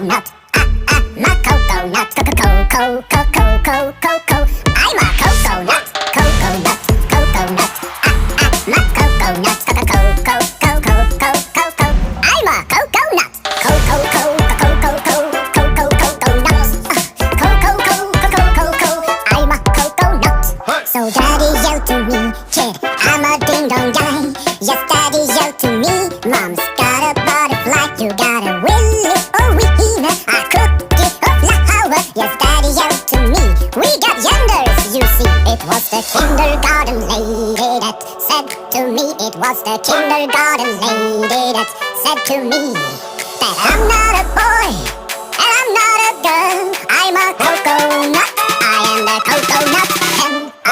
coconut. My coconut. Co-co-co-co-co-co-co. I'm a coconut. Coconut. Coconut. My coconut. Co-co-co-co-co-co-co. I'm a coconut. Co-co-co-co-co-co-co-co-co-coconut. Co-co-co-co-co-co-co. I'm a coconut. So daddy yelled to me, kid, I'm a ding-dong guy. Yes, daddy yelled to me, mom's got a butterfly. You got a willy or wiener, a cookie or flower. Yes, daddy yelled to me, we got genders, you see. It was the kindergarten lady that said to me, it was the kindergarten lady that said to me that I'm not a boy and I'm not a girl. I'm a coconut. I am the coconut and I'm a